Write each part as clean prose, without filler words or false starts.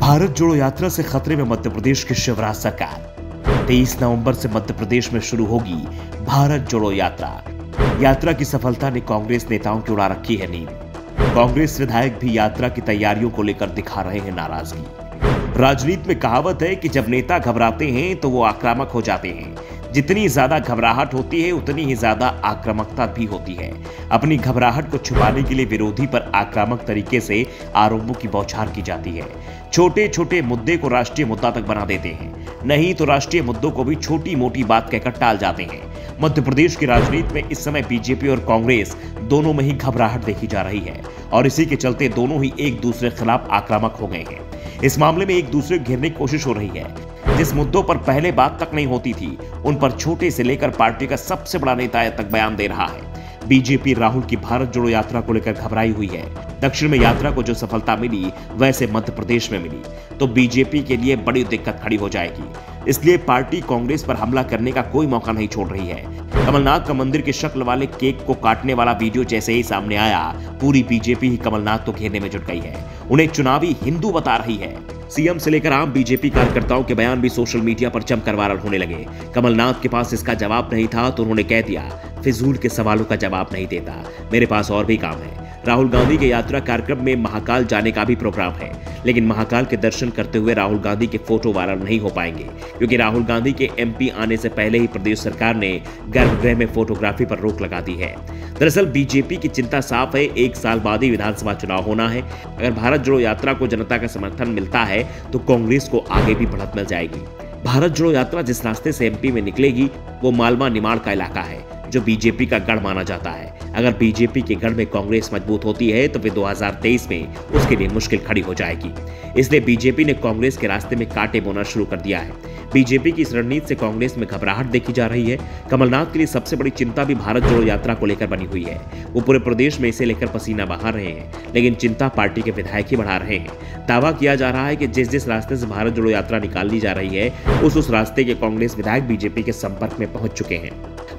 भारत जोड़ो यात्रा से खतरे में मध्य प्रदेश की शिवराज सरकार। 23 नवंबर से मध्य प्रदेश में शुरू होगी भारत जोड़ो यात्रा की सफलता ने कांग्रेस नेताओं की उड़ा रखी है नींद। कांग्रेस विधायक भी यात्रा की तैयारियों को लेकर दिखा रहे हैं नाराजगी। राजनीति में कहावत है कि जब नेता घबराते हैं तो वो आक्रामक हो जाते हैं। जितनी ज्यादा घबराहट होती है उतनी ही ज्यादा आक्रामकता भी होती है। अपनी घबराहट को छुपाने के लिए विरोधी पर आक्रामक तरीके से आरोपों की बौछार की जाती है। छोटे छोटे मुद्दे को राष्ट्रीय मुद्दा तक बना देते हैं, नहीं तो राष्ट्रीय मुद्दों को भी छोटी मोटी बात कहकर टाल जाते हैं। मध्य प्रदेश की राजनीति में इस समय बीजेपी और कांग्रेस दोनों में ही घबराहट देखी जा रही है और इसी के चलते दोनों ही एक दूसरे के खिलाफ आक्रामक हो गए हैं। इस मामले में एक दूसरे को घेरने की कोशिश हो रही है। जिस मुद्दों पर पहले बात तक नहीं होती थी उन पर छोटे से लेकर पार्टी का सबसे बड़ा नेता तक बयान दे रहा है। बीजेपी राहुल की भारत जोड़ो यात्रा को लेकर घबराई हुई है। दक्षिण में यात्रा को जो सफलता मिली वैसे मध्य प्रदेश में मिली तो बीजेपी के लिए बड़ी दिक्कत खड़ी हो जाएगी। इसलिए पार्टी कांग्रेस पर हमला करने का कोई मौका नहीं छोड़ रही है। कमलनाथ का मंदिर की शक्ल वाले केक को काटने वाला वीडियो जैसे ही सामने आया, पूरी बीजेपी ही कमलनाथ को घेरने में जुट गई है। उन्हें चुनावी हिंदू बता रही है। सीएम से लेकर आम बीजेपी कार्यकर्ताओं के बयान भी सोशल मीडिया पर जमकर वायरल होने लगे। कमलनाथ के पास इसका जवाब नहीं था तो उन्होंने कह दिया, फिजूल के सवालों का जवाब नहीं देता, मेरे पास और भी काम है। राहुल गांधी के यात्रा कार्यक्रम में महाकाल जाने का भी प्रोग्राम है, लेकिन महाकाल के दर्शन करते हुए राहुल गांधी के फोटो वायरल नहीं हो पाएंगे क्योंकि राहुल गांधी के एमपी आने से पहले ही प्रदेश सरकार ने गर्भगृह में फोटोग्राफी पर रोक लगा दी है। दरअसल बीजेपी की चिंता साफ है, 1 साल बाद ही विधानसभा चुनाव होना है। अगर भारत जोड़ो यात्रा को जनता का समर्थन मिलता है तो कांग्रेस को आगे भी बढ़त मिल जाएगी। भारत जोड़ो यात्रा जिस रास्ते से एमपी में निकलेगी वो मालवा निमाड़ का इलाका है जो बीजेपी का गढ़ माना जाता है। अगर बीजेपी के गढ़ में कांग्रेस मजबूत होती है तो फिर 2023 में उसके लिए मुश्किल खड़ी हो जाएगी। इसलिए बीजेपी ने कांग्रेस के रास्ते में कांटे बोना शुरू कर दिया है। बीजेपी की इस रणनीति से कांग्रेस में घबराहट देखी जा रही है। कमलनाथ के लिए सबसे बड़ी चिंता भी भारत जोड़ो यात्रा को लेकर बनी हुई है। वो पूरे प्रदेश में इसे लेकर पसीना बहा रहे हैं, लेकिन चिंता पार्टी के विधायक ही बढ़ा रहे हैं। दावा किया जा रहा है कि जिस रास्ते से भारत जोड़ो यात्रा निकाली जा रही है उस रास्ते के कांग्रेस विधायक बीजेपी के संपर्क में पहुंच चुके हैं।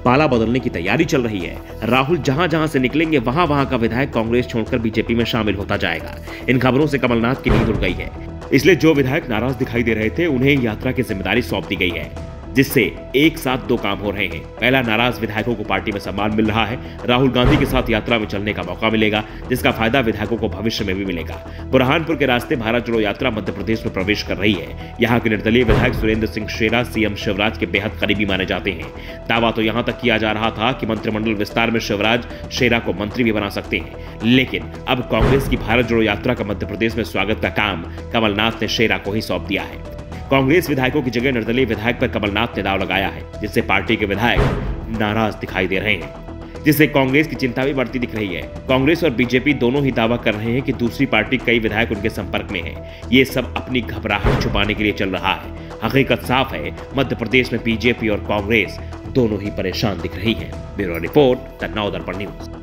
पाला बदलने की तैयारी चल रही है। राहुल जहां से निकलेंगे वहां का विधायक कांग्रेस छोड़कर बीजेपी में शामिल होता जाएगा। इन खबरों से कमलनाथ की नींद उड़ गई है, इसलिए जो विधायक नाराज दिखाई दे रहे थे उन्हें यात्रा की जिम्मेदारी सौंप दी गई है, जिससे एक साथ 2 काम हो रहे हैं। पहला, नाराज विधायकों को पार्टी में सम्मान मिल रहा है। राहुल गांधी के साथ यात्रा में चलने का मौका मिलेगा जिसका फायदा विधायकों को भविष्य में भी मिलेगा। बुरहानपुर के रास्ते भारत जोड़ो यात्रा मध्य प्रदेश में प्रवेश कर रही है। यहाँ के निर्दलीय विधायक सुरेंद्र सिंह शेरा सीएम शिवराज के बेहद करीबी माने जाते हैं। दावा तो यहाँ तक किया जा रहा था कि मंत्रिमंडल विस्तार में शिवराज शेरा को मंत्री भी बना सकते हैं, लेकिन अब कांग्रेस की भारत जोड़ो यात्रा का मध्य प्रदेश में स्वागत का काम कमलनाथ ने शेरा को ही सौंप दिया है। कांग्रेस विधायकों की जगह निर्दलीय विधायक पर कमलनाथ ने दाव लगाया है, जिससे पार्टी के विधायक नाराज दिखाई दे रहे हैं, जिससे कांग्रेस की चिंता भी बढ़ती दिख रही है। कांग्रेस और बीजेपी दोनों ही दावा कर रहे हैं कि दूसरी पार्टी कई विधायक उनके संपर्क में है। ये सब अपनी घबराहट छुपाने के लिए चल रहा है। हकीकत साफ है, मध्य प्रदेश में बीजेपी और कांग्रेस दोनों ही परेशान दिख रही है। ब्यूरो रिपोर्ट, द नव दर्पण न्यूज।